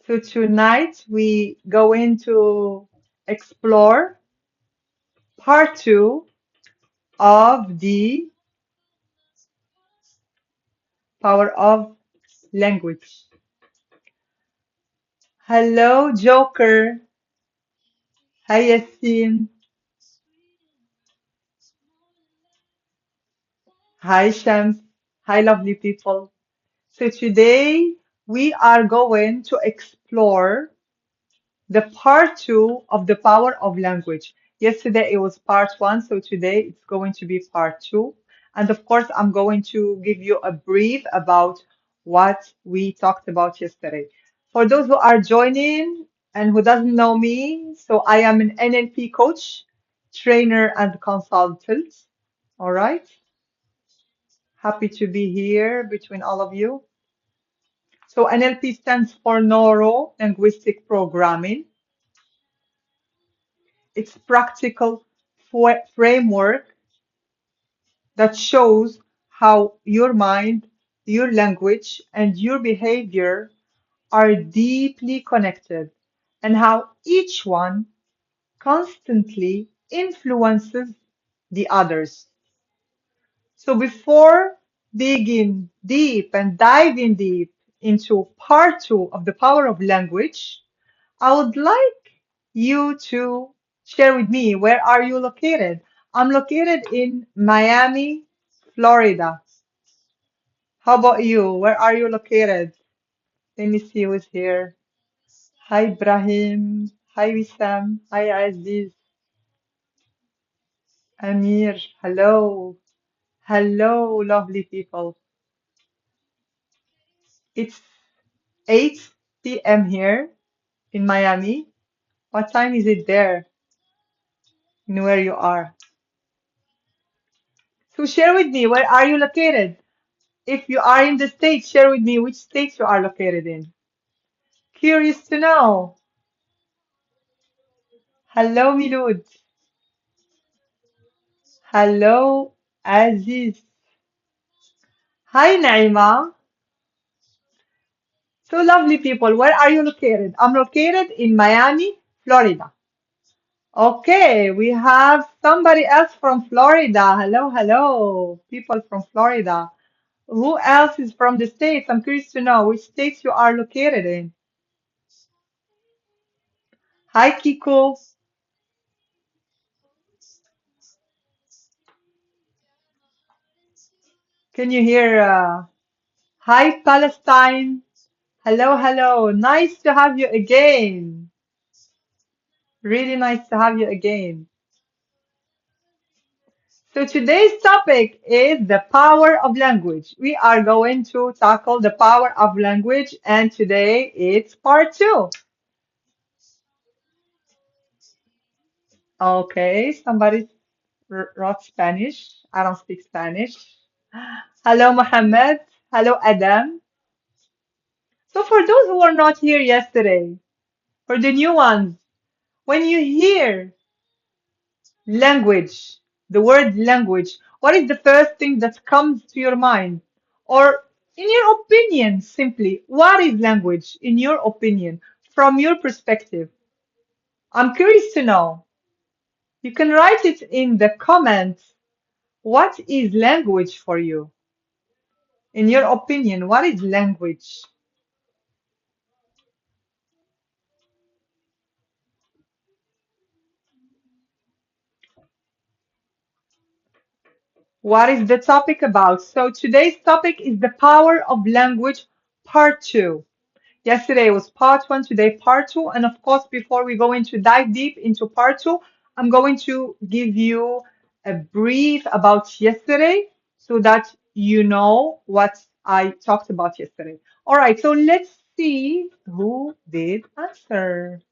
So tonight we go into explore part two of the power of language. Hello, Joker. Hi, Yassine. Hi, Shams. Hi, lovely people. So today we are going to explore the part two of the power of language. Yesterday it was part one, so today it's going to be part two. And of course, I'm going to give you a brief about what we talked about yesterday. For those who are joining and who doesn't know me, so I am an NLP coach, trainer, and consultant. All right. Happy to be here between all of you. So NLP stands for Neuro-Linguistic Programming. It's practical framework that shows how your mind, your language, and your behavior are deeply connected and how each one constantly influences the others. So before digging deep and diving deep into part two of the power of language, I would like you to share with me, where are you located? I'm located in Miami, Florida. How about you? Where are you located? Let me see who's here. Hi, Ibrahim. Hi, Wissam. Hi, Aziz. Amir. Hello. Hello, lovely people. It's 8 p.m. here in Miami. What time is it there in where you are? So share with me, where are you located? If you are in the States, share with me which states you are located in. Curious to know. Hello, Milud. Hello, Aziz. Hi, Naima. So lovely people. Where are you located? I'm located in Miami, Florida. Okay, we have somebody else from Florida. Hello, hello, people from Florida. Who else is from the States? I'm curious to know which states you are located in. Hi, Kiko. Can you hear? Hi, Palestine. Hello, hello. Nice to have you again. Really nice to have you again. So today's topic is the power of language. We are going to tackle the power of language, and today it's part two. Okay, somebody wrote Spanish. I don't speak Spanish. Hello, Mohammed. Hello, Adam. So for those who were not here yesterday, for the new ones, when you hear language, the word language, what is the first thing that comes to your mind? Or in your opinion, simply, what is language in your opinion, from your perspective? I'm curious to know. You can write it in the comments. What is language for you? In your opinion, what is language? What is the topic about? So today's topic is the power of language, part two. Yesterday was part one, today part two. And of course, before we go into dive deep into part two, I'm going to give you a brief about yesterday so that you know what I talked about yesterday. All right, so let's see who did answer.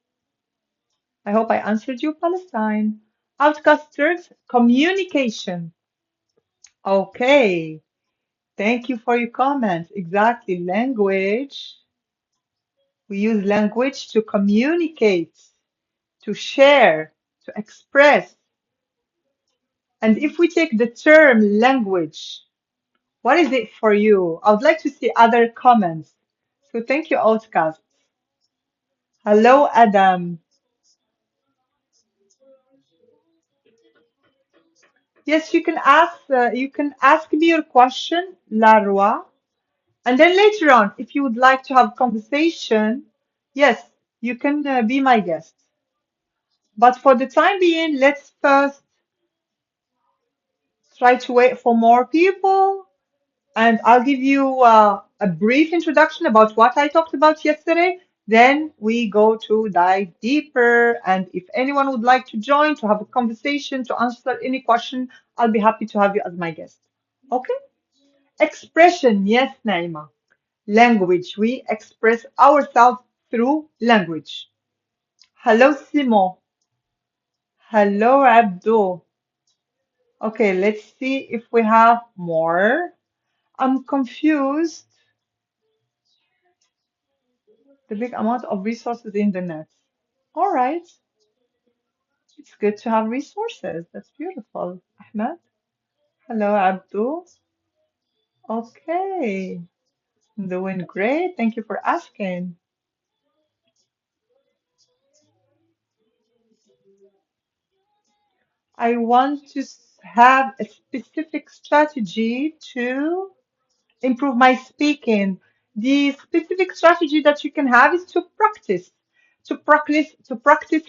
I hope I answered you, Palestine. Outcasters, communication. Okay, thank you for your comments. Exactly, language. We use language to communicate, to share, to express. And if we take the term language, what is it for you? I would like to see other comments. So thank you, Outcast. Hello, Adam. Yes, you can ask me your question, Larwa, and then later on, if you would like to have conversation, yes, you can be my guest. But for the time being, let's first try to wait for more people, and I'll give you a brief introduction about what I talked about yesterday. Then we go to dive deeper, and if anyone would like to join to have a conversation, to answer any question, I'll be happy to have you as my guest. Okay? Expression, yes, Naima. Language. We express ourselves through language. Hello, Simon. Hello, Abdul. Okay, let's see if we have more. I'm confused. The big amount of resources in the net. All right, it's good to have resources. That's beautiful. Ahmed. Hello, Abdul. Okay, doing great. Thank you for asking. I want to have a specific strategy to improve my speaking. The specific strategy that you can have is to practice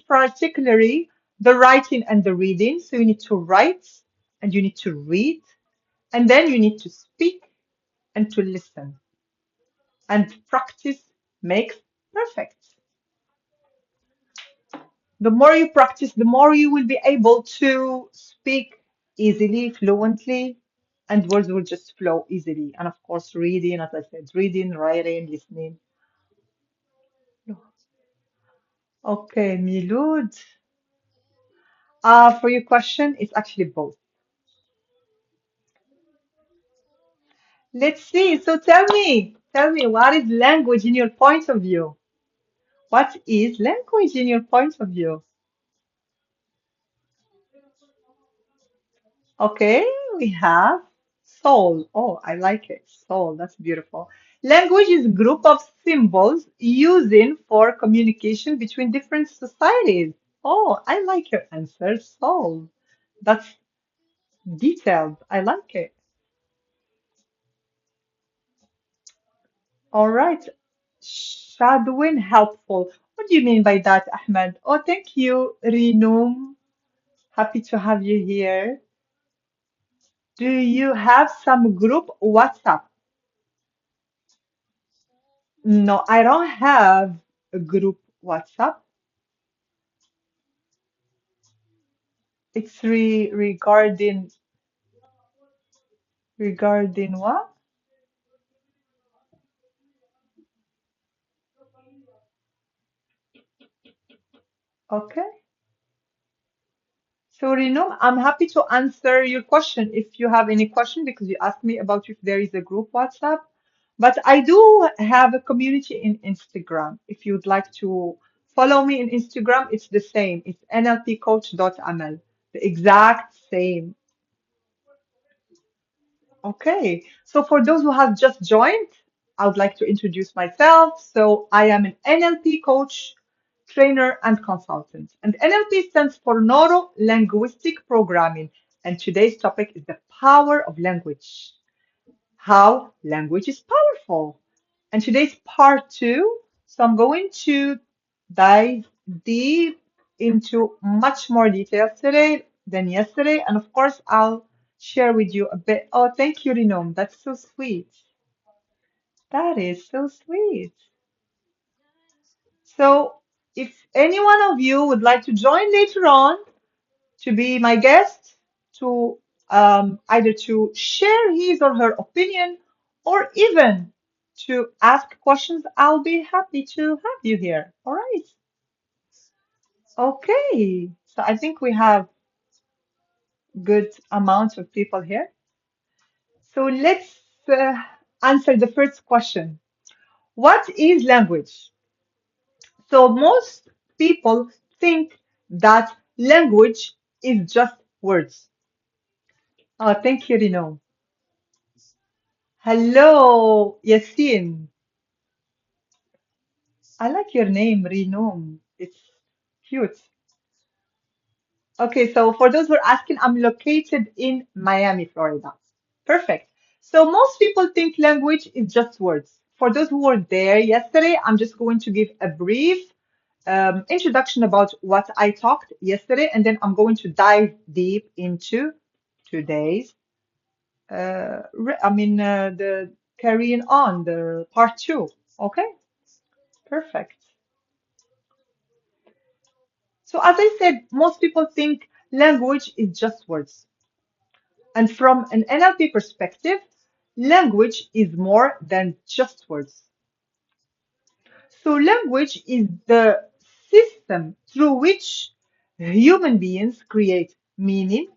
particularly the writing and the reading. So you need to write and you need to read, and then you need to speak and to listen. And practice makes perfect. The more you practice, the more you will be able to speak easily, fluently, and words will just flow easily. And of course, reading, as I said, reading, writing, listening. Okay, Milud. For your question, it's actually both. Let's see. So tell me, what is language in your point of view? What is language in your point of view? Okay, we have soul. Oh, I like it. Soul, that's beautiful. Language is a group of symbols using for communication between different societies. Oh, I like your answer, soul. That's detailed. I like it. All right. Shadowing helpful. What do you mean by that, Ahmed? Oh, thank you, Rinum. Happy to have you here. Do you have some group WhatsApp? No, I don't have a group WhatsApp. It's regarding what? Okay. So Rinum, I'm happy to answer your question if you have any question because you asked me about if there is a group WhatsApp. But I do have a community in Instagram. If you'd like to follow me in Instagram, it's the same. It's nlpcoach.amal. The exact same. Okay, so for those who have just joined, I would like to introduce myself. So I am an NLP coach, trainer, and consultant. And NLP stands for Neuro-Linguistic Programming. And today's topic is the power of language, how language is powerful. And today's part two. So I'm going to dive deep into much more details today than yesterday. And of course, I'll share with you a bit. Oh, thank you, Rinom. That's so sweet. That is so sweet. So if any one of you would like to join later on to be my guest, to either to share his or her opinion, or even to ask questions, I'll be happy to have you here. All right. Okay. So I think we have good amount of people here. So let's answer the first question. What is language? So most people think that language is just words. Oh, thank you, Rino. Hello, Yasin. I like your name, Renome. It's cute. Okay, so for those who are asking, I'm located in Miami, Florida. Perfect. So most people think language is just words. For those who were there yesterday, I'm just going to give a brief introduction about what I talked yesterday, and then I'm going to dive deep into today's, the carrying on, the part two. Okay, perfect. So as I said, most people think language is just words. And from an NLP perspective, language is more than just words. So, language is the system through which human beings create meaning,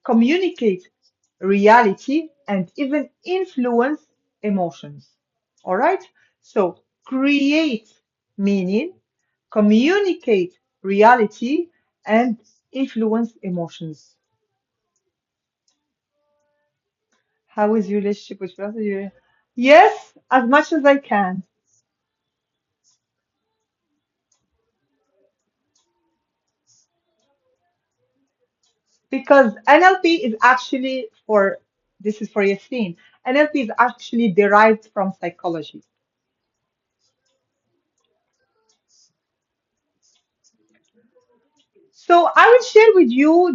communicate reality, and even influence emotions. All right? So, create meaning, communicate reality, and influence emotions. How is your relationship with philosophy? Yes, as much as I can, because NLP is actually for this is for Yassine. NLP is actually derived from psychology. So I will share with you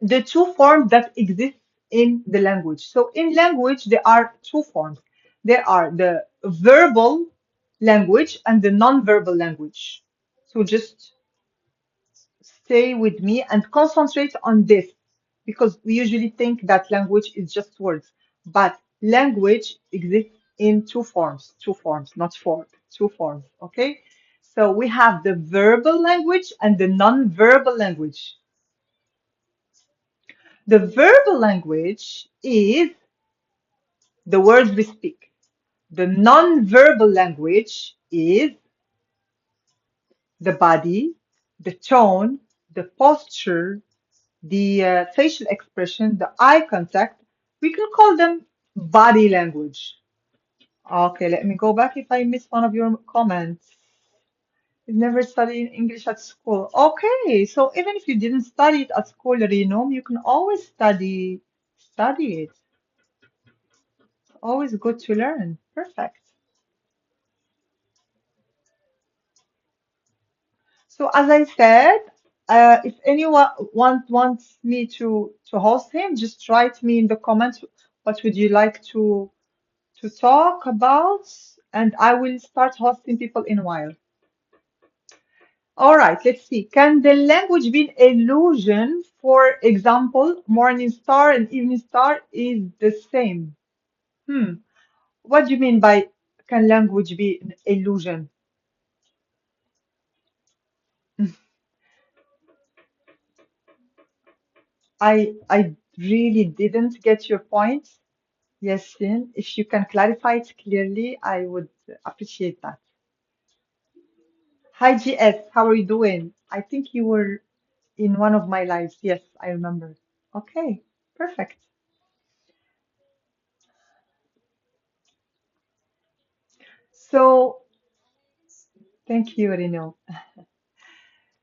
the two forms that exist in the language. So in language, there are two forms. There are the verbal language and the non-verbal language. So just stay with me and concentrate on this because we usually think that language is just words, but language exists in two forms, not four, two forms. Okay. So we have the verbal language and the non-verbal language. The verbal language is the words we speak. The non-verbal language is the body, the tone, the posture, the facial expression, the eye contact, we can call them body language. Okay, let me go back if I missed one of your comments. You never studied English at school. Okay, so even if you didn't study it at school, Renome, you can always study it. Always good to learn. Perfect. So as I said, if anyone wants me to host him, just write me in the comments what would you like to talk about, and I will start hosting people in a while. All right, let's see. Can the language be an illusion? For example, morning star and evening star is the same. Hmm. What do you mean by can language be an illusion? I really didn't get your point. Yes, Lynn. If you can clarify it clearly, I would appreciate that. Hi, GS. How are you doing? I think you were in one of my lives. Yes, I remember. Okay, perfect. So, thank you, Rino.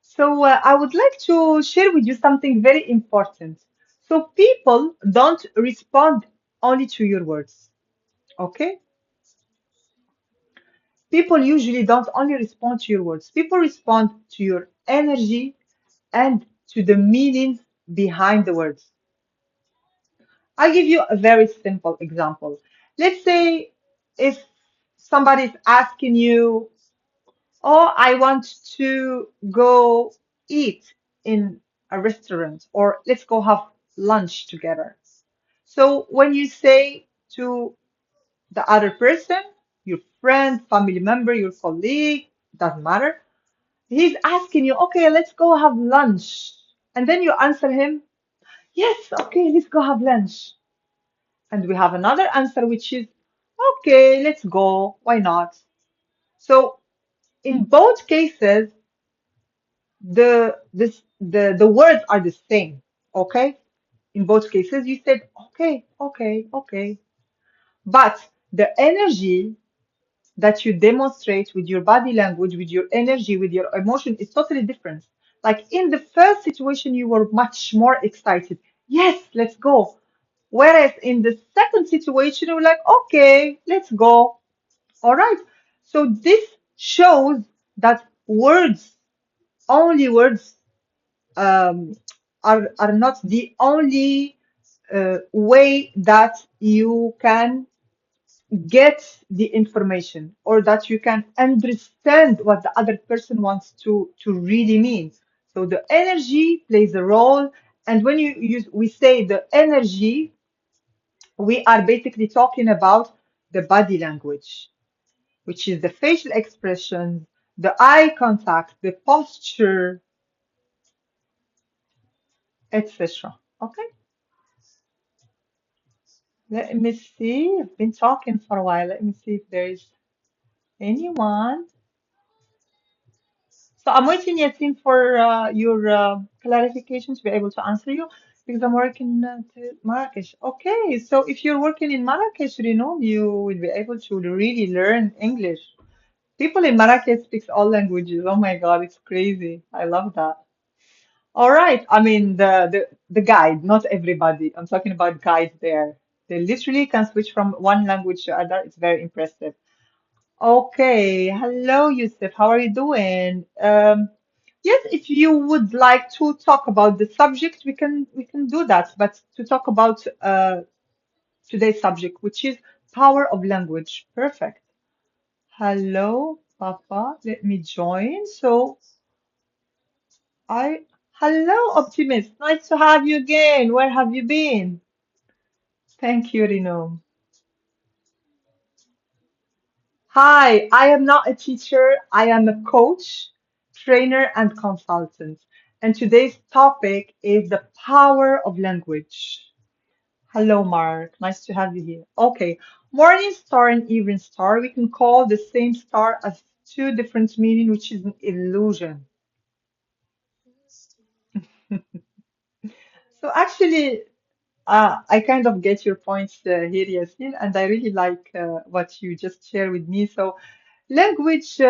So, I would like to share with you something very important. So, people don't respond only to your words. Okay? People usually don't only respond to your words. People respond to your energy and to the meanings behind the words. I'll give you a very simple example. Let's say if somebody is asking you, oh, I want to go eat in a restaurant, or let's go have lunch together. So when you say to the other person, your friend, family member, your colleague, doesn't matter, he's asking you, okay, let's go have lunch. And then you answer him, yes, okay, let's go have lunch. And we have another answer, which is, okay, let's go. Why not? So in both cases, the words are the same. Okay? In both cases, you said, okay, okay, okay. But the energy that you demonstrate with your body language, with your energy, with your emotion is totally different. Like in the first situation, you were much more excited. Yes, let's go. Whereas in the second situation, you were like, okay, let's go. All right. So this shows that words, only words, um, are not the only way that you can get the information or that you can understand what the other person wants to really mean. So the energy plays a role. And when you use, we say the energy, we are basically talking about the body language, which is the facial expressions, the eye contact, the posture, etc. Okay, let me see. I've been talking for a while. Let me see if there is anyone. So I'm waiting, Yasin, for your clarification to be able to answer you because I'm working to Marrakesh. Okay, so if you're working in Marrakesh, you know, you will be able to really learn English. People in Marrakesh speaks all languages. Oh my God, it's crazy. I love that. All right. I mean, the guide, not everybody. I'm talking about guides there. They literally can switch from one language to other. It's very impressive. Okay. Hello, Yusuf. How are you doing? Yes, if you would like to talk about the subject, we can do that. But to talk about today's subject, which is power of language. Perfect. Hello, Papa. Let me join. So I, hello, Optimist. Nice to have you again. Where have you been? Thank you, Rino. Hi, I am not a teacher. I am a coach, trainer, and consultant. And today's topic is the power of language. Hello, Mark. Nice to have you here. Okay, morning star and evening star, we can call the same star as two different meaning, which is an illusion. So actually, I kind of get your points here, Yasin, and I really like what you just shared with me. So, language,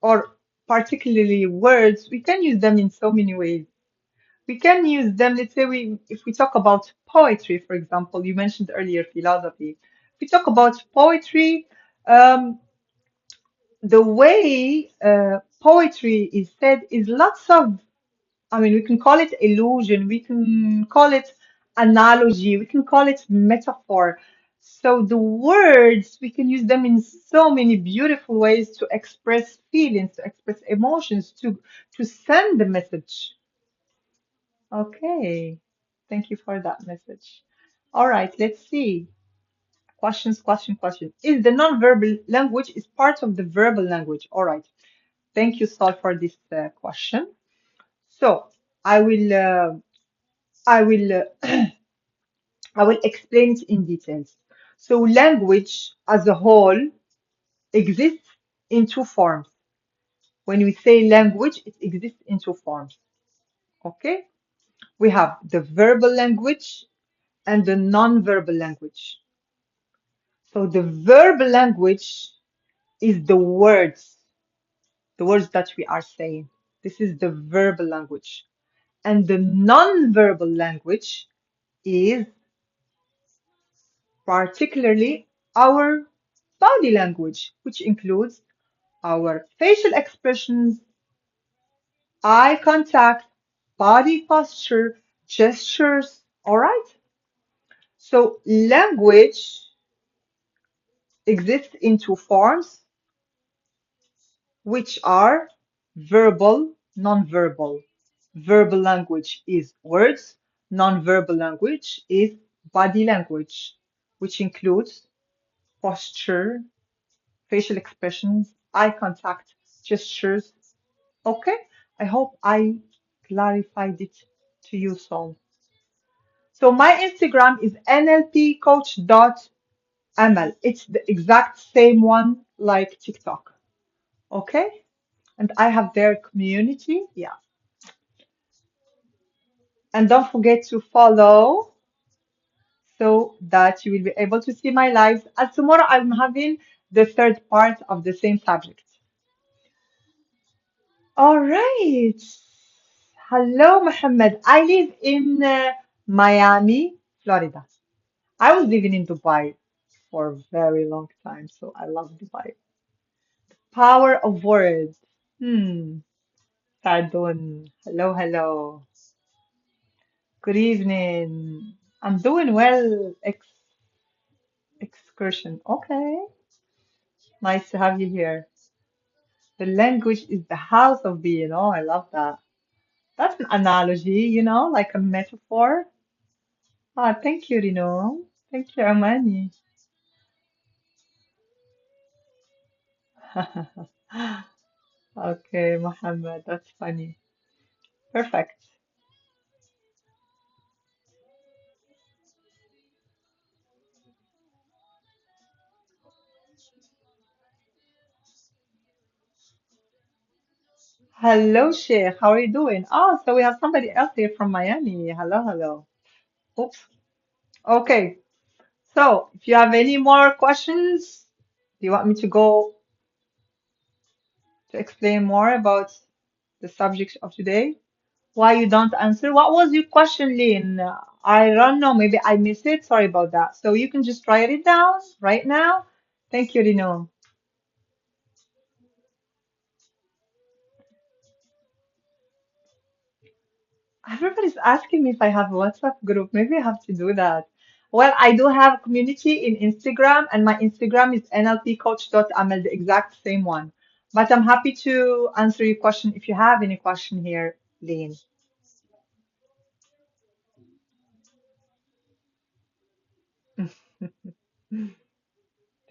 or particularly words, we can use them in so many ways. We can use them, let's say, if we talk about poetry, for example, you mentioned earlier philosophy. If we talk about poetry, um, the way poetry is said is lots of, I mean, we can call it illusion, we can call it analogy, we can call it metaphor. So the words, we can use them in so many beautiful ways to express feelings, to express emotions, to send the message. Okay, thank you for that message. All right, let's see. Questions, question, question. Is the nonverbal language is part of the verbal language? All right. Thank you, Sol, for this question. So I will. I will I will explain it in details. So language as a whole exists in two forms. When we say language, it exists in two forms. Okay? We have the verbal language and the non-verbal language. So the verbal language is the words that we are saying. This is the verbal language. And the non-verbal language is particularly our body language, which includes our facial expressions, eye contact, body posture, gestures. All right. So language exists in two forms, which are verbal, non-verbal. Verbal language is words, non-verbal language is body language, which includes posture, facial expressions, eye contact, gestures. Okay, I hope I clarified it to you, Sol. So my Instagram is nlpcoach.ml. It's the exact same one like TikTok. Okay, and I have their community. Yeah, and don't forget to follow so that you will be able to see my lives. As tomorrow I'm having the third part of the same subject. All right. Hello, Mohammed. I live in Miami, Florida. I was living in Dubai for a very long time, so I love Dubai. Power of words. Pardon. Hello, hello. Good evening. I'm doing well. Excursion. Okay. Nice to have you here. The language is the house of being. Oh, I love that. That's an analogy, like a metaphor. Ah, thank you, Rino. Thank you, Amani. Okay, Mohammed, that's funny. Perfect. Hello, Sheikh. How are you doing? Oh, so we have somebody else here from Miami. Hello, hello. Oops. Okay. So, if you have any more questions, do you want me to go to explain more about the subject of today? Why you don't answer? What was your question, Lynn? I don't know. Maybe I missed it. Sorry about that. So you can just write it down right now. Thank you, Rino. Everybody's asking me if I have a WhatsApp group. Maybe I have to do that. Well, I do have a community in Instagram, and my Instagram is nlpcoach.amal, the exact same one. But I'm happy to answer your question if you have any question here, Lynn.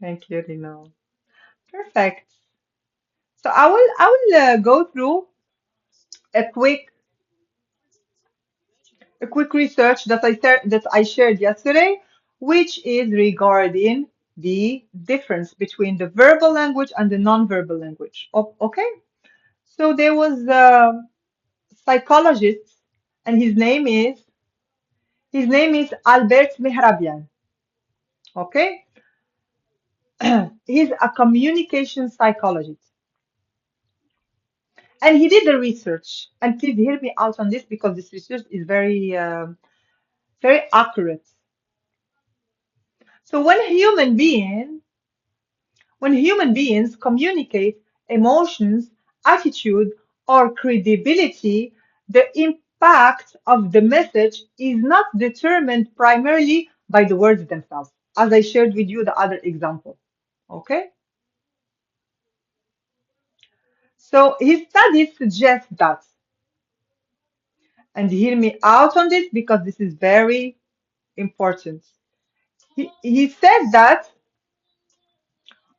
Thank you, Rino. Perfect. So I will go through a quick a quick research that I shared yesterday, which is regarding the difference between the verbal language and the non-verbal language. Okay, so there was a psychologist, and his name is Albert Mehrabian. Okay, he's a communication psychologist, and he did the research. And please hear me out on this because this research is very accurate. So when human beings communicate emotions, attitude, or credibility, the impact of the message is not determined primarily by the words themselves, as I shared with you the other example. Okay? So his studies suggest that, and hear me out on this because this is very important. He said that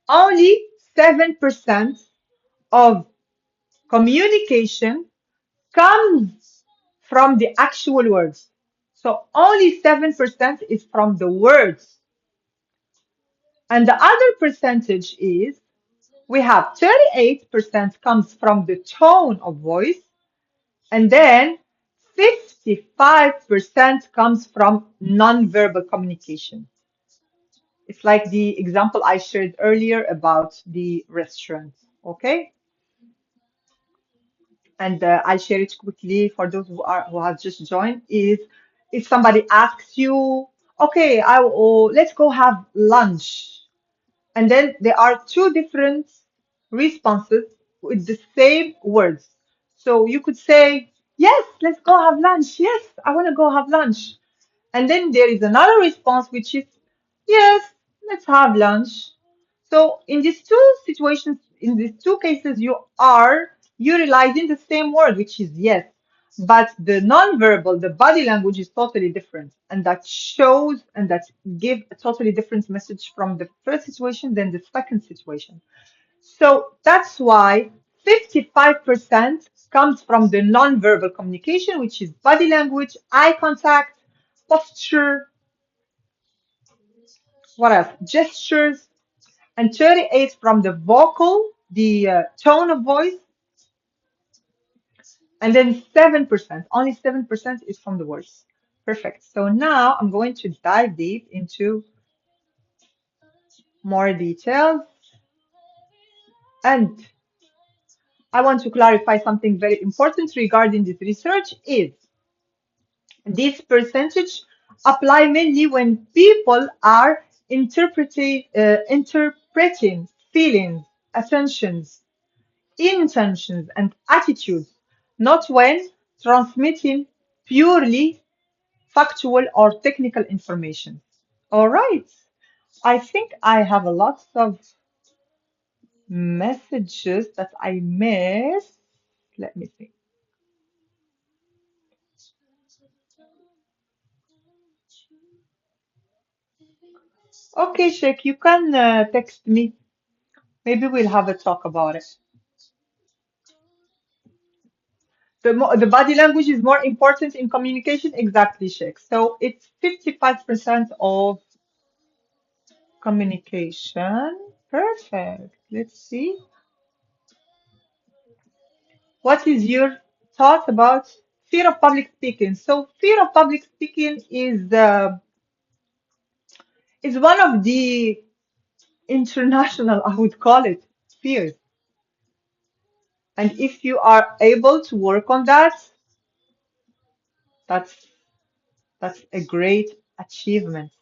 only 7% of communication comes from the actual words. So only 7% is from the words. And the other percentage is we have 38% comes from the tone of voice, and then 55% comes from nonverbal communication. It's like the example I shared earlier about the restaurant. Okay? And I'll share it quickly for those who have just joined, is if somebody asks you, okay, let's go have lunch, and then there are two different responses with the same words. So you could say, yes, let's go have lunch. Yes, I want to go have lunch. And then there is another response which is, yes, let's have lunch. So in these two situations, in these two cases, you are utilizing the same word, which is yes. But the nonverbal, the body language is totally different. And that shows and that give a totally different message from the first situation than the second situation. So that's why 55% comes from the nonverbal communication, which is body language, eye contact, posture, what else? Gestures, and 38 from the vocal, the tone of voice, and then 7%, only 7% is from the words. Perfect. So now I'm going to dive deep into more details. And I want to clarify something very important regarding this research is this percentage apply mainly when people are interpreting feelings, attentions, intentions, and attitudes, not when transmitting purely factual or technical information. All right. I think I have a lot of messages that I missed. Let me see. Okay, Sheikh, you can text me. Maybe we'll have a talk about it. The body language is more important in communication, exactly, Sheikh. So it's 55% of communication. Perfect. Let's see. What is your thought about fear of public speaking? So fear of public speaking is one of the international, I would call it, fears. And if you are able to work on that, that's that's a great achievement.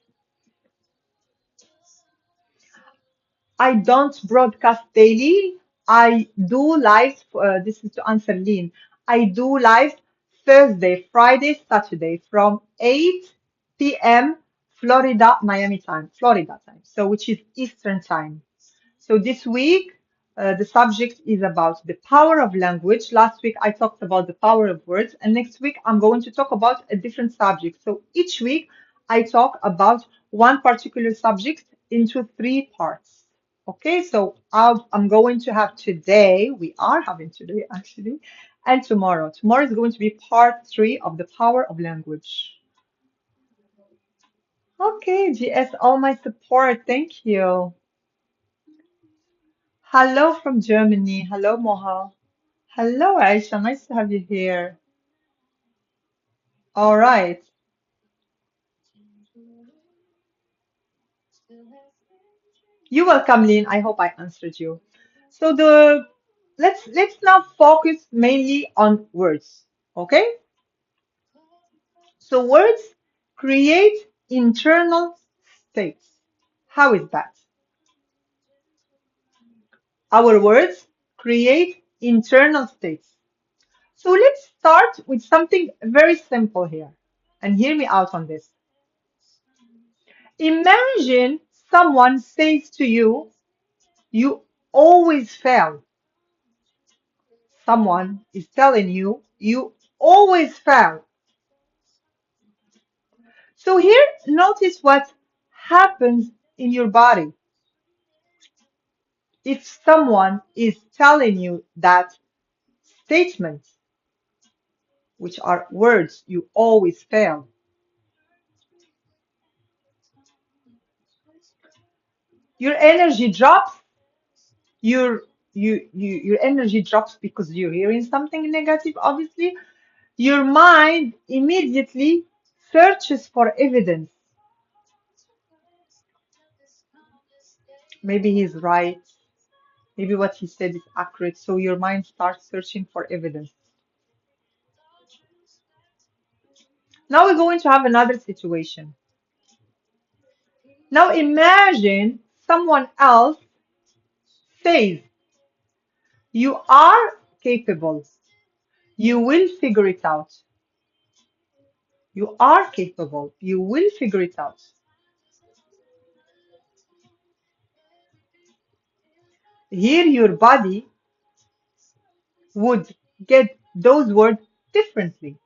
I don't broadcast daily. I do live. This is to answer Lean. I do live Thursday, Friday, Saturday from 8 p.m. Florida, Miami time, Florida time. So which is Eastern time. So this week, the subject is about the power of language. Last week, I talked about the power of words, and next week, I'm going to talk about a different subject. So each week, I talk about one particular subject into three parts. Okay, so I'm going to have today, we are having today actually, and tomorrow. Tomorrow is going to be part three of the power of language. Okay, GS, all my support. Thank you. Hello from Germany. Hello, Moha. Hello, Aisha. Nice to have you here. All right. You're welcome, Lynn. I hope I answered you. So let's now focus mainly on words. Okay? So words create internal states. How is that? Our words create internal states. So let's start with something very simple here. And hear me out on this. Imagine someone says to you, you always fail. Someone is telling you, you always fail. So here, notice what happens in your body. If someone is telling you that statement, which are words, you always fail, your energy drops, your energy drops because you're hearing something negative, obviously. Your mind immediately searches for evidence. Maybe he's right. Maybe what he said is accurate. So your mind starts searching for evidence. Now we're going to have another situation. Now imagine someone else says, you are capable. You will figure it out. You are capable. You will figure it out. Here your body would get those words differently.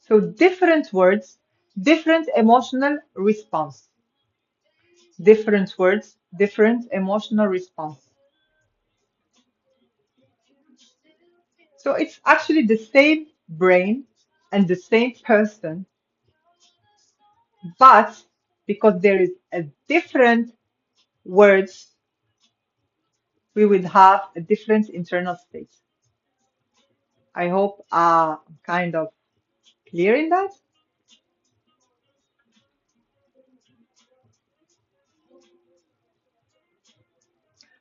So different words, different emotional response. Different words, different emotional response. So it's actually the same brain and the same person, but because there is a different words, we would have a different internal state. I hope I'm kind of clear in that.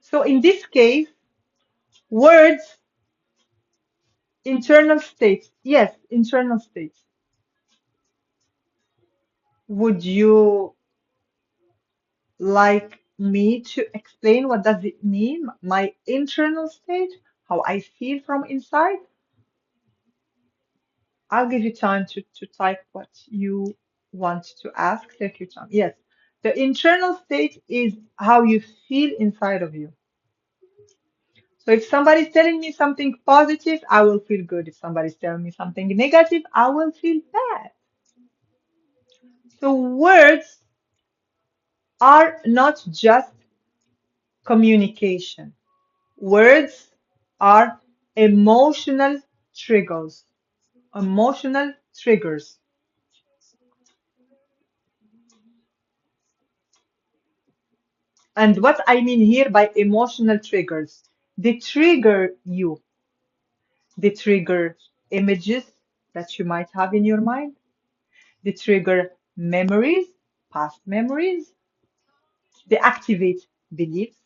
So in this case, words, internal states. Yes, internal states. Would you like me to explain what does it mean? My internal state, how I feel from inside? I'll give you time to type what you want to ask. Take your time. Yes. The internal state is how you feel inside of you. So if somebody's telling me something positive, I will feel good. If somebody's telling me something negative, I will feel bad. So words are not just communication. Words are emotional triggers. Emotional triggers. And what I mean here by emotional triggers, they trigger you. They trigger images that you might have in your mind. They trigger memories, past memories. They activate beliefs.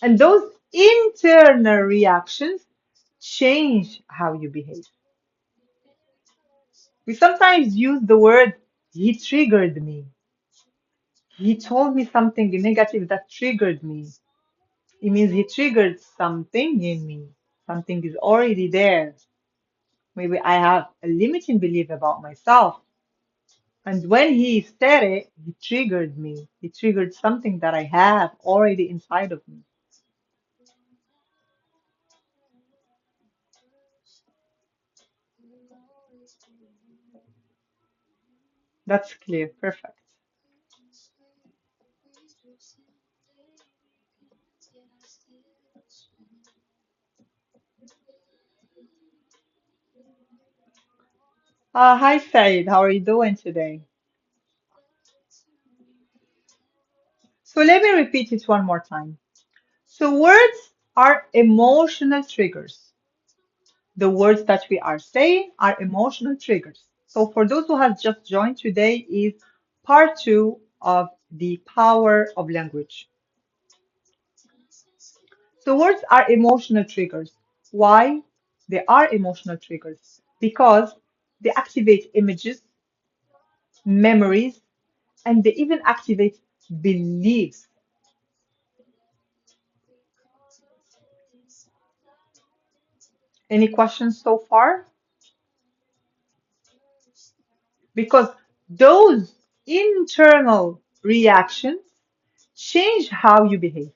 And those internal reactions change how you behave. We sometimes use the word, he triggered me. He told me something negative that triggered me. It means he triggered something in me. Something is already there. Maybe I have a limiting belief about myself. And when he said it, he triggered me. He triggered something that I have already inside of me. That's clear. Perfect. Hi, Said. How are you doing today? So let me repeat it one more time. So words are emotional triggers. The words that we are saying are emotional triggers. So for those who have just joined, today is part two of the power of language. So words are emotional triggers. Why? They are emotional triggers because they activate images, memories, and they even activate beliefs. Any questions so far? Because those internal reactions change how you behave.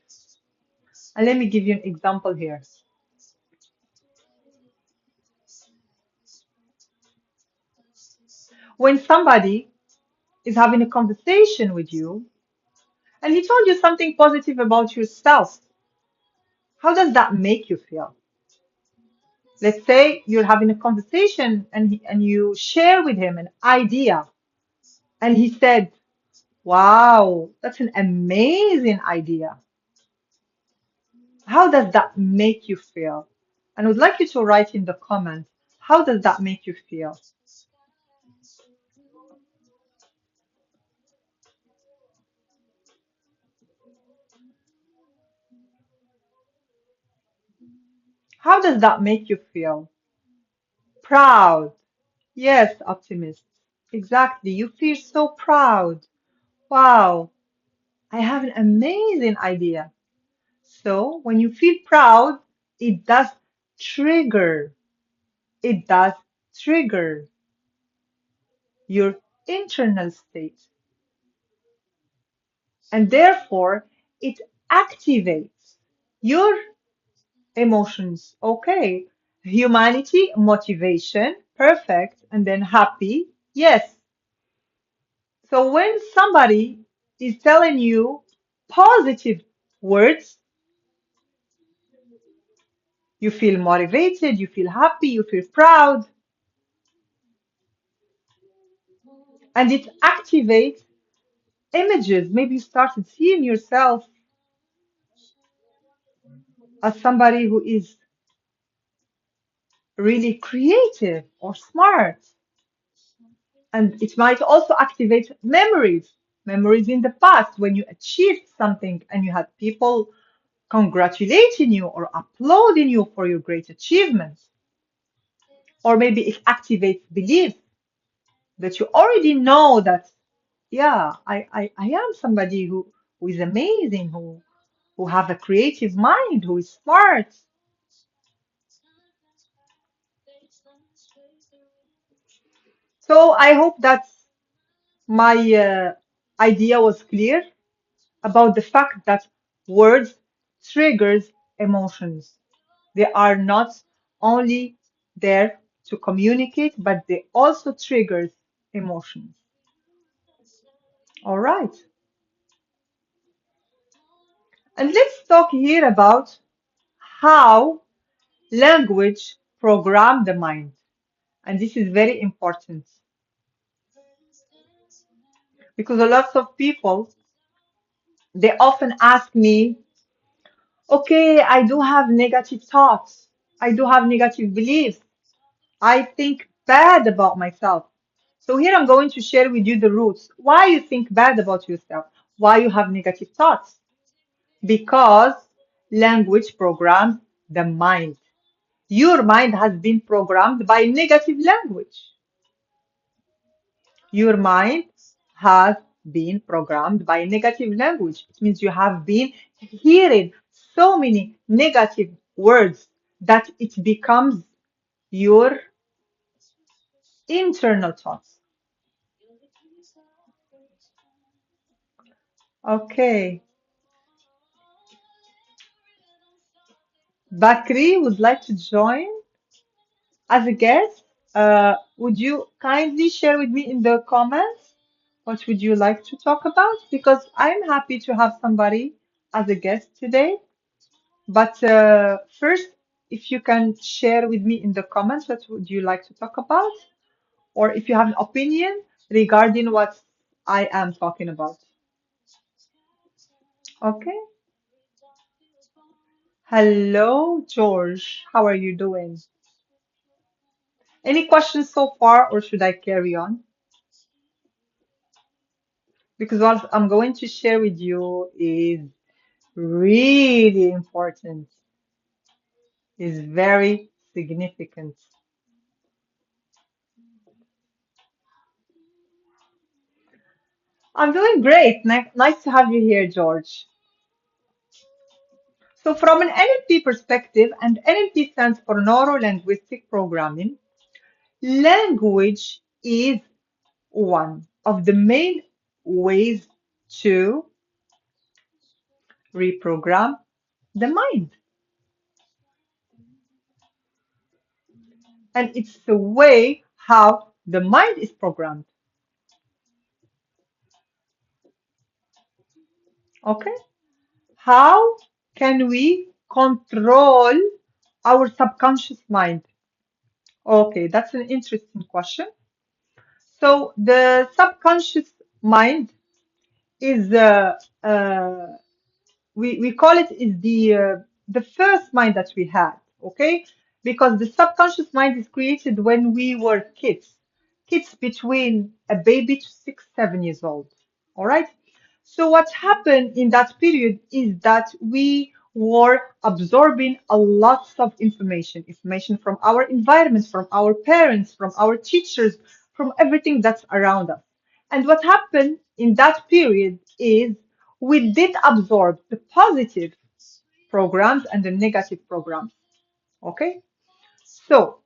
And let me give you an example here. When somebody is having a conversation with you and he told you something positive about yourself, how does that make you feel? Let's say you're having a conversation and you share with him an idea and he said, wow, that's an amazing idea. How does that make you feel? And I would like you to write in the comments, how does that make you feel? How does that make you feel? Proud. Yes, optimist. Exactly. You feel so proud. Wow, I have an amazing idea. So when you feel proud, it does trigger, it does trigger your internal state. And therefore, it activates your emotions. Okay. Humanity, motivation, perfect. And then happy. Yes. So when somebody is telling you positive words, you feel motivated, you feel happy, you feel proud, and it activates images. Maybe you started seeing yourself as somebody who is really creative or smart. And it might also activate memories. memories in the past when you achieved something and you had people congratulating you or applauding you for your great achievements. Or maybe it activates belief that you already know that, yeah, I am somebody who is amazing, who have a creative mind, who is smart. So I hope that my idea was clear about the fact that words triggers emotions. They are not only there to communicate, but they also triggers emotions. All right. And let's talk here about how language program the mind. And this is very important because a lot of people, they often ask me, okay, I do have negative thoughts. I do have negative beliefs. I think bad about myself. So here I'm going to share with you the roots. Why you think bad about yourself? Why you have negative thoughts? Because language programs the mind. Your mind has been programmed by negative language. Your mind has been programmed by negative language. It means you have been hearing so many negative words that it becomes your internal thoughts. Okay. Bakri would like to join as a guest. Would you kindly share with me in the comments what would you like to talk about? Because I'm happy to have somebody as a guest today. But first, if you can share with me in the comments what would you like to talk about, or if you have an opinion regarding what I am talking about. Okay. Hello, George. How are you doing? Any questions so far, or should I carry on? Because what I'm going to share with you is really important, is very significant. I'm doing great. Nice to have you here, George. So, from an NLP perspective, and NLP stands for Neuro-Linguistic Programming, language is one of the main ways to reprogram the mind. And it's the way how the mind is programmed. Okay? How can we control our subconscious mind? Okay, that's an interesting question. So the subconscious mind is we call it is the first mind that we had, okay? Because the subconscious mind is created when we were kids between a baby to 6, 7 years old. All right. So what happened in that period is that we were absorbing a lot of information from our environment, from our parents, from our teachers, from everything that's around us. And what happened in that period is we did absorb the positive programs and the negative programs. Okay, so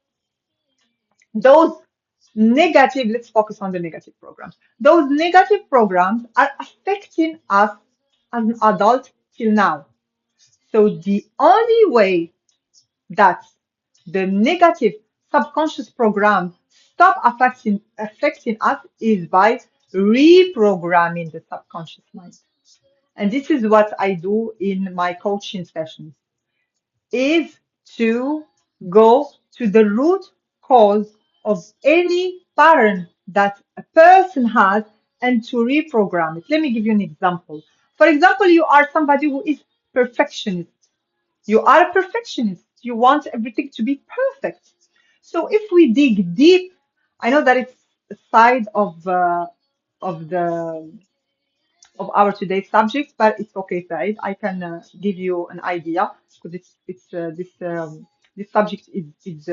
those negative, let's focus on the negative programs. Those negative programs are affecting us as an adult till now. So the only way that the negative subconscious program stop affecting us is by reprogramming the subconscious mind. And this is what I do in my coaching sessions, is to go to the root cause of any pattern that a person has and to reprogram it. Let me give you an example. For example, you are somebody who is perfectionist. You are a perfectionist. You want everything to be perfect. So if we dig deep, I know that it's a side of the of our today's subject, but it's okay, Said. I can give you an idea because this subject is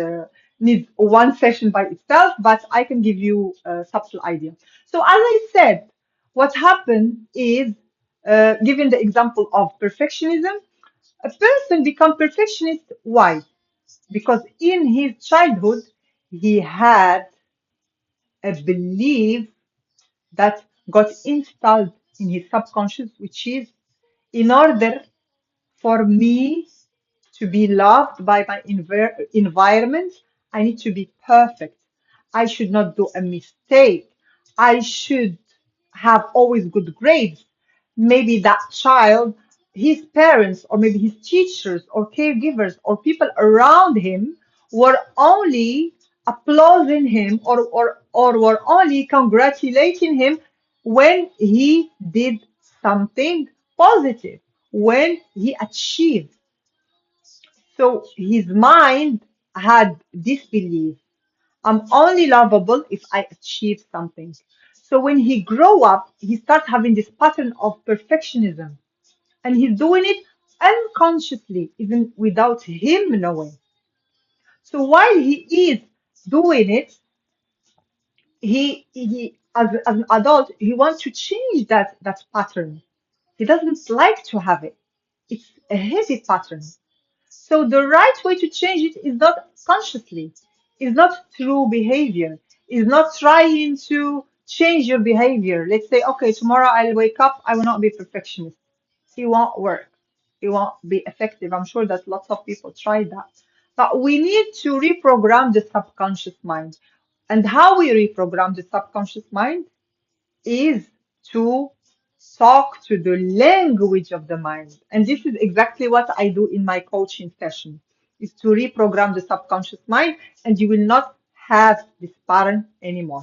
needs one session by itself, but I can give you a subtle idea. So, as I said, what happened is, given the example of perfectionism, a person become perfectionist. Why? Because in his childhood, he had a belief that got installed in his subconscious, which is, in order for me to be loved by my environment, I need to be perfect. I should not do a mistake. I should have always good grades. Maybe that child, his parents, or maybe his teachers, or caregivers, or people around him were only applauding him, or were only congratulating him when he did something positive, when he achieved. So his mind had this belief: I'm only lovable if I achieve something. So when he grow up, he starts having this pattern of perfectionism, and he's doing it unconsciously, even without him knowing. So while he is doing it, he as an adult, he wants to change that pattern. He doesn't like to have it. It's a heavy pattern. So the right way to change it is not consciously, is not through behavior, is not trying to change your behavior. Let's say, okay, tomorrow I'll wake up, I will not be perfectionist. It won't work. It won't be effective. I'm sure that lots of people try that. But we need to reprogram the subconscious mind. And how we reprogram the subconscious mind is to talk to the language of the mind. And this is exactly what I do in my coaching session, is to reprogram the subconscious mind, and you will not have this pattern anymore.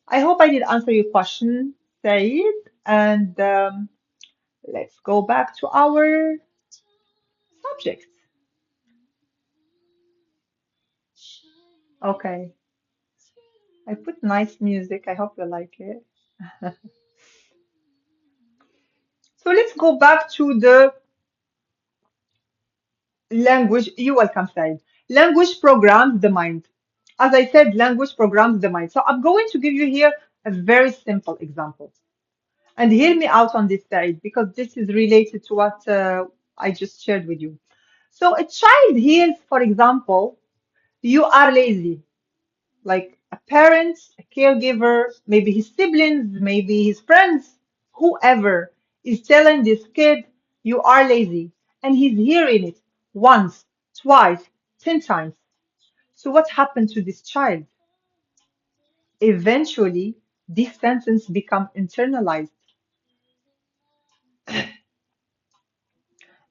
I hope I did answer your question, Said. And let's go back to our subject. Okay, I put nice music. I hope you like it. So let's go back to the language. You welcome, Said. Language programs the mind. As I said, language programs the mind. So I'm going to give you here a very simple example. And hear me out on this, Said, because this is related to what I just shared with you. So a child hears, for example, you are lazy. Like a parent, a caregiver, maybe his siblings, maybe his friends, whoever is telling this kid, you are lazy. And he's hearing it once, twice, 10 times. So what happened to this child? Eventually, this sentence become internalized.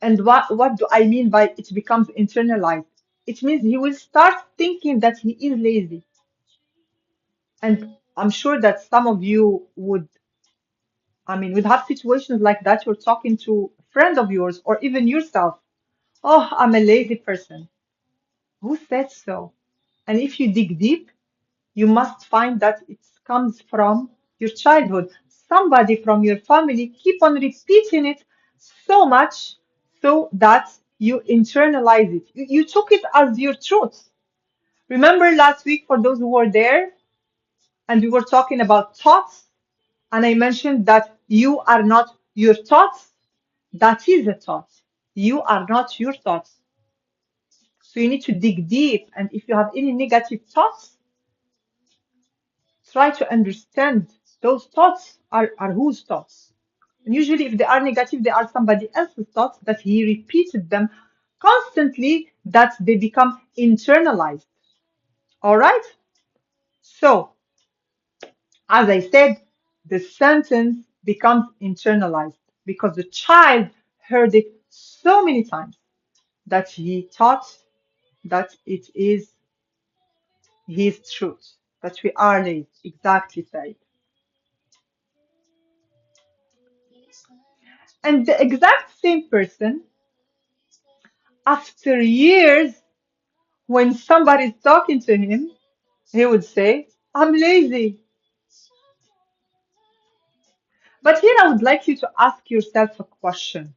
And what do I mean by it becomes internalized? It means he will start thinking that he is lazy. And I'm sure that some of you would, I mean, would have situations like that. You're talking to a friend of yours or even yourself. Oh, I'm a lazy person. Who said so? And if you dig deep, you must find that it comes from your childhood. Somebody from your family keep on repeating it so much so that you internalize it. You took it as your truth. Remember last week, for those who were there, and we were talking about thoughts, and I mentioned that you are not your thoughts. That is a thought. You are not your thoughts. So you need to dig deep. And if you have any negative thoughts, try to understand those thoughts are whose thoughts. And usually, if they are negative, they are somebody else's thoughts that he repeated them constantly, that they become internalized. All right? So, as I said, the sentence becomes internalized because the child heard it so many times that he thought that it is his truth, that we are late. Exactly, said. And the exact same person, after years, when somebody is talking to him, he would say, I'm lazy. But here I would like you to ask yourself a question.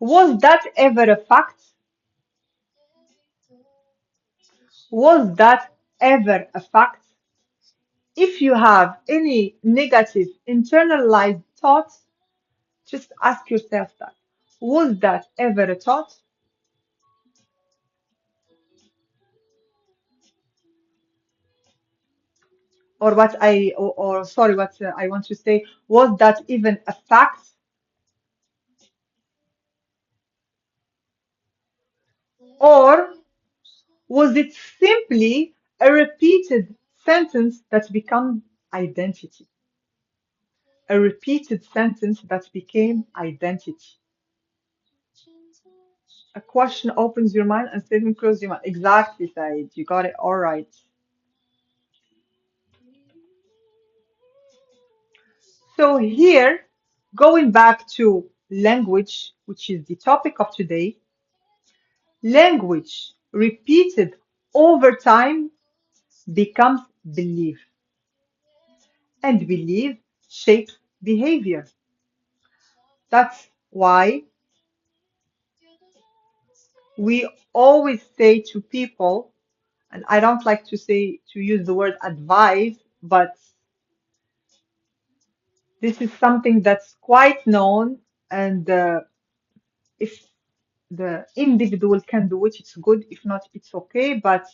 Was that ever a fact? Was that ever a fact? If you have any negative internalized thoughts, just ask yourself that. Was that ever a thought? Or sorry, what I want to say, was that even a fact? Or was it simply a repeated sentence that became identity? A repeated sentence that became identity. A question opens your mind and statement closes your mind. Exactly, Said. You got it all right. So here, going back to language, which is the topic of today, language repeated over time becomes belief, and belief shapes behavior. That's why we always say to people, and I don't like to use the word advise, but this is something that's quite known, and if the individual can do it, it's good. If not, it's okay. But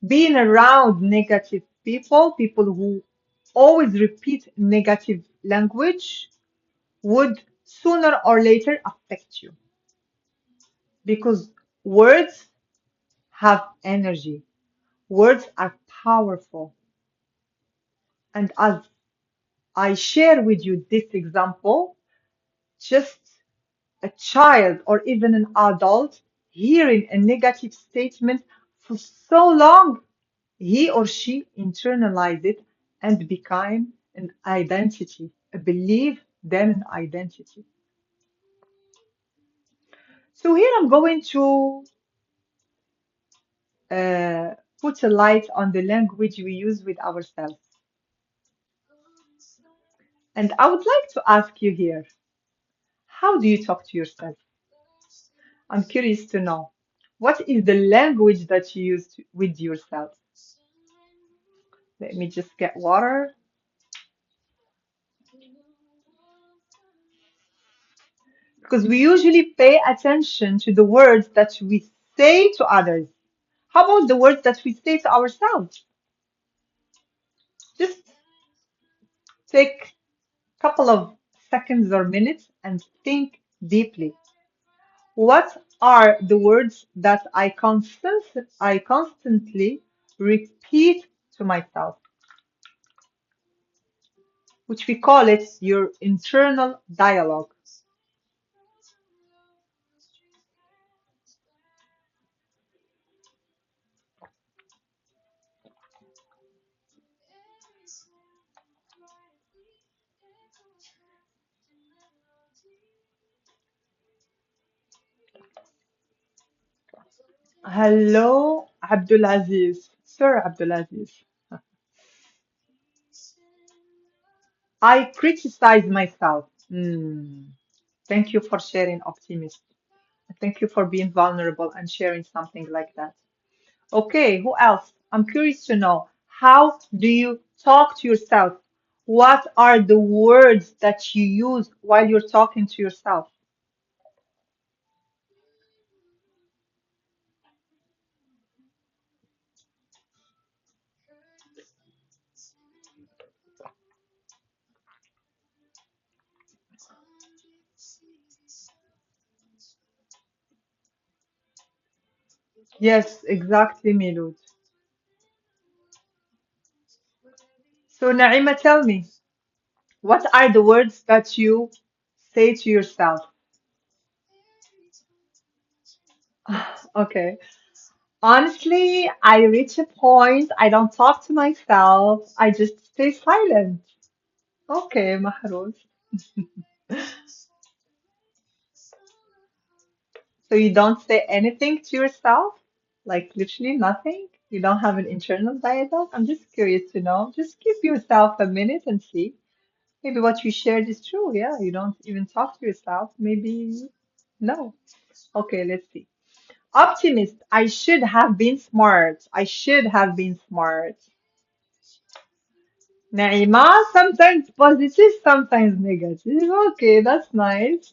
being around negative people, people who always repeat negative language, would sooner or later affect you because words have energy. Words are powerful. And as I share with you this example, just a child or even an adult hearing a negative statement for so long, he or she internalized it and became an identity, a belief, then an identity. So here I'm going to uh, put a light on the language we use with ourselves. And I would like to ask you here, how do you talk to yourself? I'm curious to know. What is the language that you use with yourself? Let me just get water. Because we usually pay attention to the words that we say to others. How about the words that we say to ourselves? Just take a couple of seconds or minutes and think deeply. What are the words that I constantly repeat to myself, which we call it your internal dialogue? Hello, Abdulaziz. Sir Abdulaziz. I criticize myself. Thank you for sharing, optimist. Thank you for being vulnerable and sharing something like that. Okay, who else? I'm curious to know, how do you talk to yourself? What are the words that you use while you're talking to yourself? Yes, exactly, Milud. So, Naima, tell me, what are the words that you say to yourself? Okay. Honestly, I reach a point, I don't talk to myself, I just stay silent. Okay, Mahruz. So you don't say anything to yourself? Like literally nothing? You don't have an internal dialogue? I'm just curious to know. Just give yourself a minute and see. Maybe what you shared is true. Yeah, you don't even talk to yourself. Maybe no. Okay, let's see. Optimist. I should have been smart. I should have been smart. Naima, sometimes positive, sometimes negative. Okay, that's nice.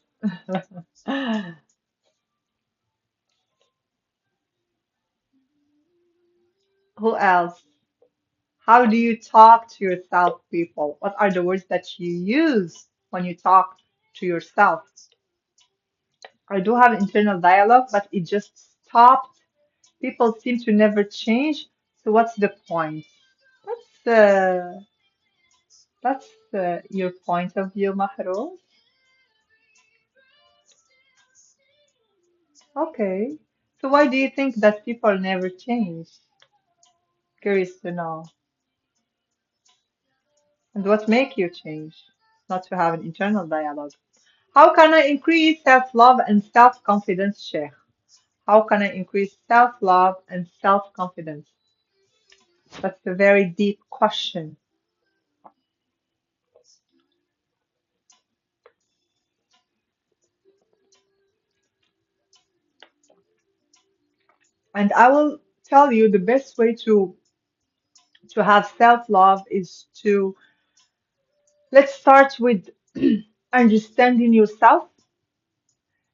Who else? How do you talk to yourself, people? What are the words that you use when you talk to yourself? I do have internal dialogue, but it just stopped. People seem to never change. So what's the point? That's your point of view, Mahro. Okay. So why do you think that people never change? Curious to know. And what make you change? Not to have an internal dialogue. How can I increase self-love and self-confidence, Sheikh? How can I increase self-love and self-confidence? That's a very deep question. And I will tell you the best way to have self-love is to let's start with understanding yourself,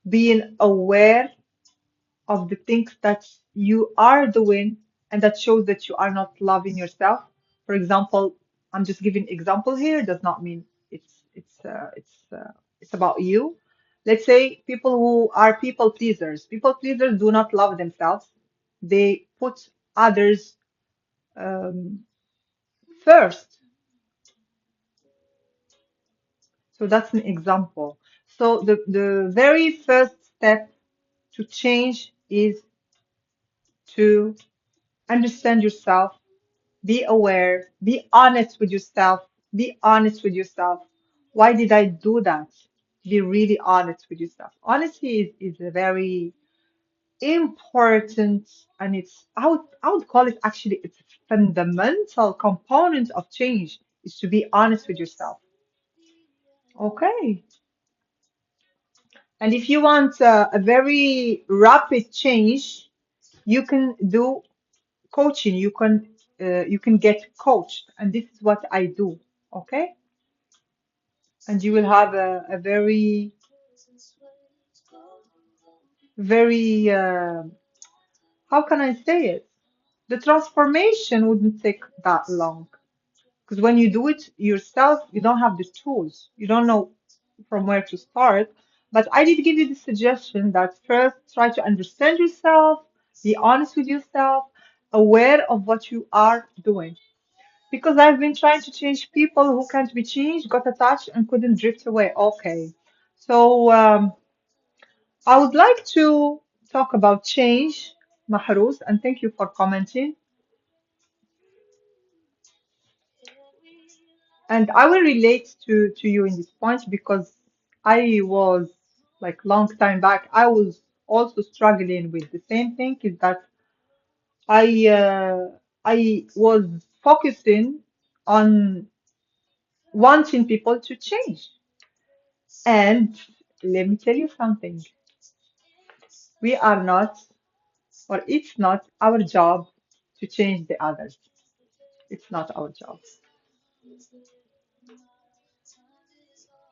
being aware of the things that you are doing and that shows that you are not loving yourself. For example, I'm just giving example here, does not mean it's about you. Let's say people who are people pleasers. People pleasers do not love themselves. They put others um, first. So that's an example. So the very first step to change is to understand yourself, be aware, be honest with yourself, be honest with yourself. Why did I do that? Be really honest with yourself. Honesty is a very important and I would call it actually it's a fundamental component of change is to be honest with yourself. Okay. And if you want a very rapid change, you can do coaching. You can get coached, and this is what I do. Okay, and you will have a very very how can I say it? The transformation wouldn't take that long because when you do it yourself, you don't have the tools. You don't know from where to start. But I did give you the suggestion that first try to understand yourself, be honest with yourself, aware of what you are doing. Because I've been trying to change people who can't be changed, got attached, and couldn't drift away. Okay. So I would like to talk about change, Mahrous, and thank you for commenting. And I will relate to you in this point because I was like long time back, I was also struggling with the same thing, is that I was focusing on wanting people to change. And let me tell you something. We are not, or it's not our job to change the others. It's not our job.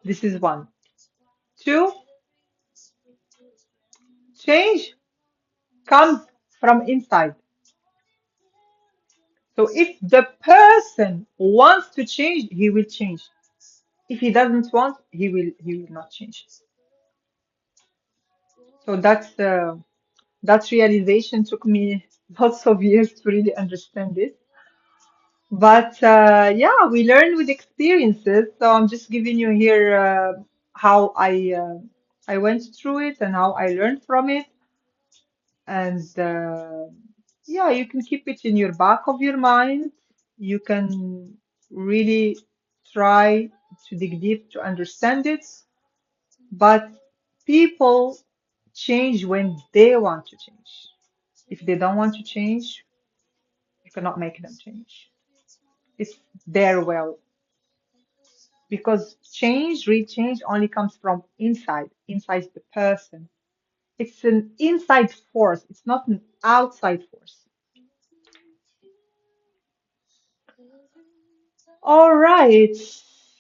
This is one. Two, change comes from inside. So if the person wants to change, he will change. If he doesn't want, he will not change. So that realization took me lots of years to really understand it. But yeah, we learn with experiences. So I'm just giving you here how I went through it and how I learned from it. And yeah, you can keep it in your back of your mind. You can really try to dig deep to understand it. But people change when they want to change. If they don't want to change, you cannot make them change. It's their will. because change, real change, only comes from inside the person. It's an inside force. It's not an outside force. All right.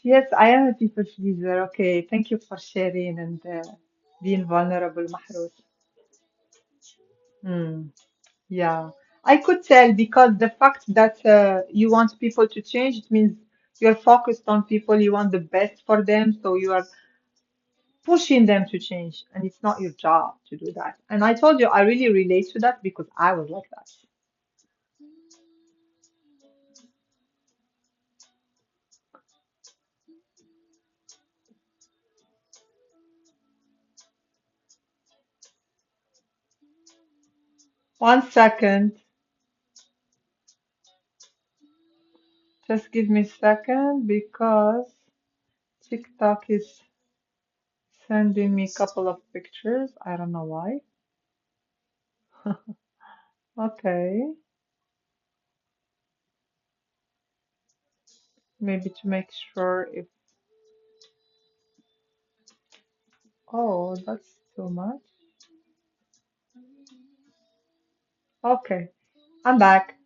Yes, I am a people pleaser. Okay. Thank you for sharing and being vulnerable, Mahrous. Hmm. Yeah. I could tell because the fact that you want people to change, it means you're focused on people, you want the best for them, so you are pushing them to change, and it's not your job to do that. And I told you, I really relate to that because I was like that. 1 second. Just give me a second because TikTok is sending me a couple of pictures. I don't know why. Okay, maybe to make sure if. Oh, that's too much. Okay, I'm back.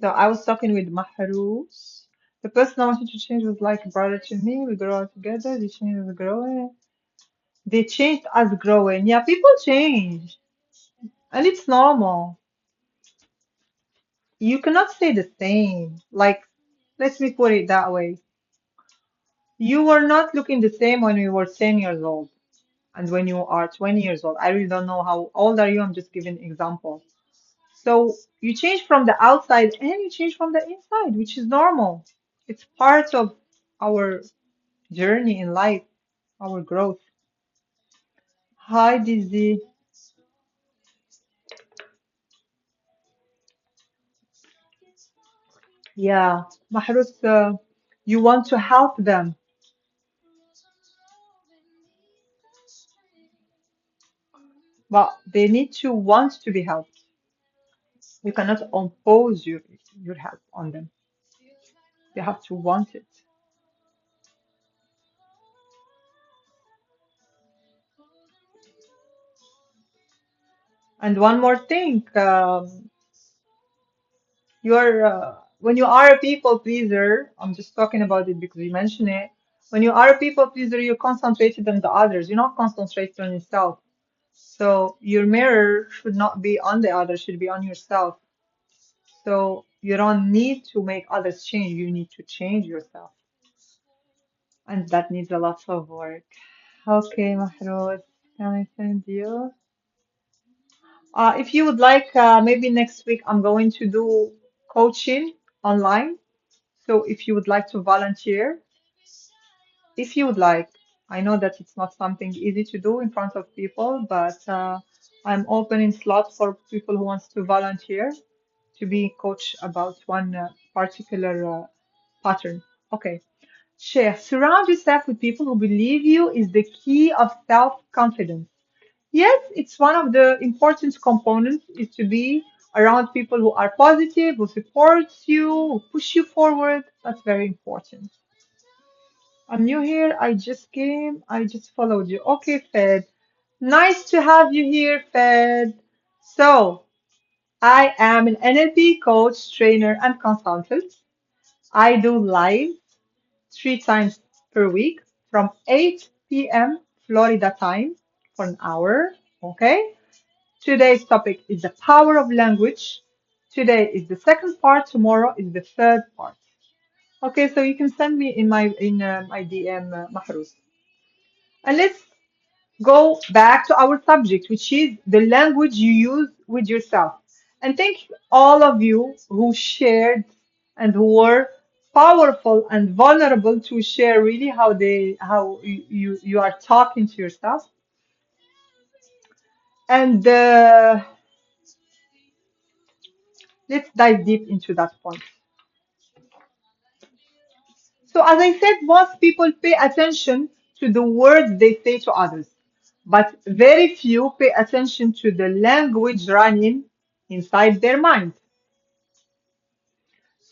So I was talking with Mahrous. The person I wanted to change was like a brother to me. We grow up together. The change was growing. They changed as growing. Yeah, people change, and it's normal. You cannot say the same. Like, let me put it that way. You were not looking the same when you were 10 years old and when you are 20 years old. I really don't know how old are you. I'm just giving example. So you change from the outside and you change from the inside, which is normal. It's part of our journey in life, our growth. Hi, Dizzy. Yeah, Mahrous, you want to help them, but they need to want to be helped. You cannot impose your help on them. They have to want it. And one more thing, you're when you are a people pleaser, I'm just talking about it because you mentioned it. When you are a people pleaser, you're concentrated on the others. You're not concentrated on yourself. So your mirror should not be on the others, should be on yourself. So you don't need to make others change. You need to change yourself. And that needs a lot of work. Okay, Mahrouz, can I send you? If you would like, maybe next week I'm going to do coaching online. So if you would like to volunteer, if you would like, I know that it's not something easy to do in front of people, but I'm opening slots for people who wants to volunteer to be coach about one particular pattern. Okay. Share. Surround yourself with people who believe you is the key of self-confidence. Yes, it's one of the important components is to be around people who are positive, who supports you, who push you forward. That's very important. I'm new here. I just came. I just followed you. Okay, Fed. Nice to have you here, Fed. So, I am an NLP coach, trainer, and consultant. I do live 3 times per week from 8 p.m. Florida time for an hour. Okay. Today's topic is the power of language. Today is the second part. Tomorrow is the third part. Okay, so you can send me in my DM, Mahrous. And let's go back to our subject, which is the language you use with yourself. And thank all of you who shared and who were powerful and vulnerable to share really how you are talking to yourself. And let's dive deep into that point. So, as I said, most people pay attention to the words they say to others, but very few pay attention to the language running inside their mind.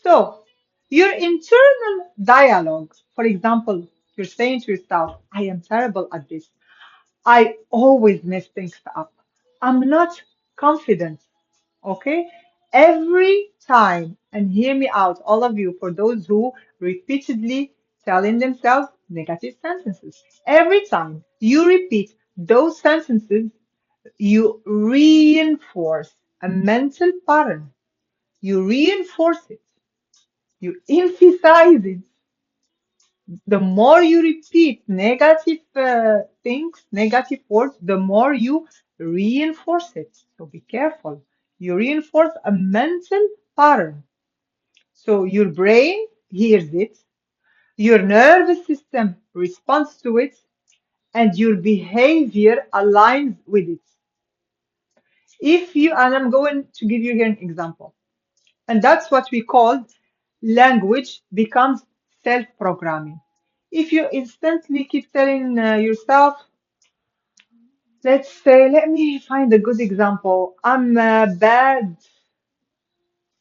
So, Your internal dialogue, for example, you're saying to yourself, I am terrible at this. I always mess things up. I'm not confident. Okay? Every time, and hear me out, all of you, for those who repeatedly telling themselves negative sentences. Every time you repeat those sentences, you reinforce a mental pattern. You reinforce it. You emphasize it. The more you repeat negative things, negative words, the more you reinforce it. So be careful. You reinforce a mental pattern. So your brain hears it, your nervous system responds to it, and your behavior aligns with it. If you, and I'm going to give you here an example, and that's what we call language becomes self-programming. If you instantly keep telling yourself, let's say, let me find a good example. I'm bad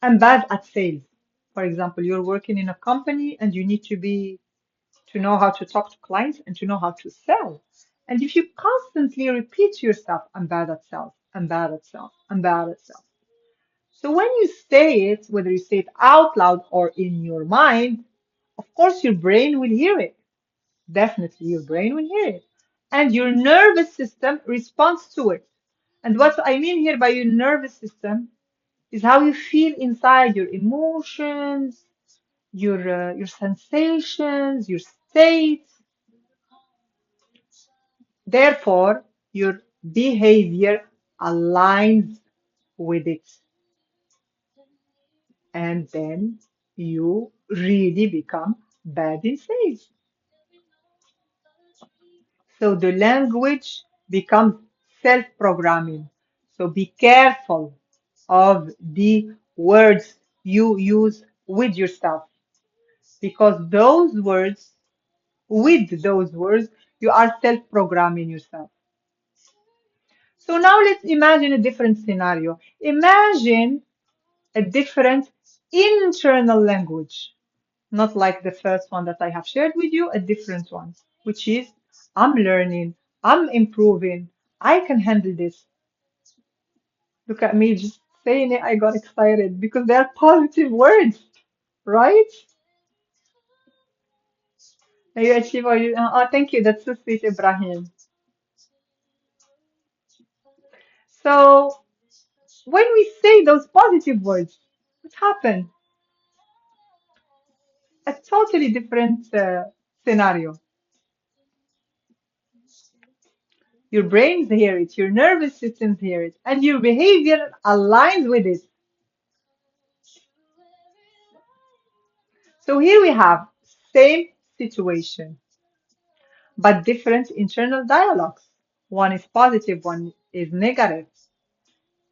at sales. For example, you're working in a company and you need to know how to talk to clients and to know how to sell. And if you constantly repeat to yourself, I'm bad at sales, I'm bad at sales, I'm bad at sales. So when you say it, whether you say it out loud or in your mind, of course your brain will hear it. Definitely your brain will hear it. And your nervous system responds to it. And what I mean here by your nervous system is how you feel inside, your emotions, your sensations, your state. Therefore, your behavior aligns with it. And then you really become bad in sales. So the language becomes self-programming. So be careful of the words you use with yourself, because with those words, you are self-programming yourself. So now let's imagine a different scenario. Imagine a different internal language, not like the first one that I have shared with you, a different one, which is I'm learning, I'm improving, I can handle this. Look at me just saying it, I got excited because they're positive words, right? Are you achieve or you oh thank you, that's so sweet, Ibrahim. So when we say those positive words, what happens? A totally different scenario. Your brains hear it, your nervous systems hear it, and your behavior aligns with it. So here we have same situation, but different internal dialogues. One is positive, one is negative,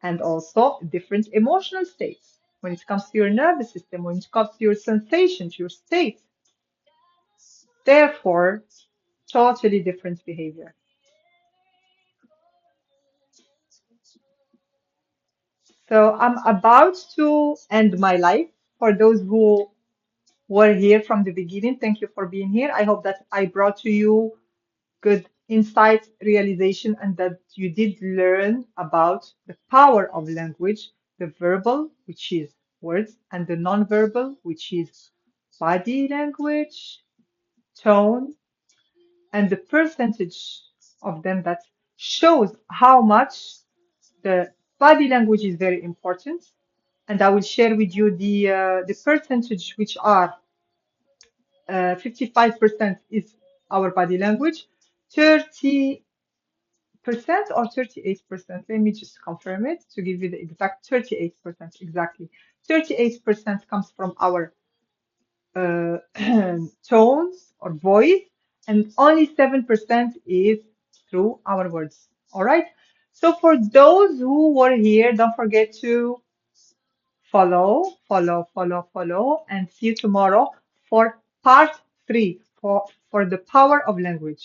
and also different emotional states when it comes to your nervous system, when it comes to your sensations, your state. Therefore, totally different behavior. So I'm about to end my life. For those who were here from the beginning, thank you for being here. I hope that I brought to you good insight, realization, and that you did learn about the power of language, the verbal, which is words, and the nonverbal, which is body language, tone, and the percentage of them that shows how much the body language is very important. And I will share with you the percentage, which are 55% is our body language, 30% or 38%. Let me just confirm it to give you the exact 38%. Exactly. 38% comes from our tones or voice, and only 7% is through our words. All right. So for those who were here, don't forget to follow, and see you tomorrow for part 3 for the power of language.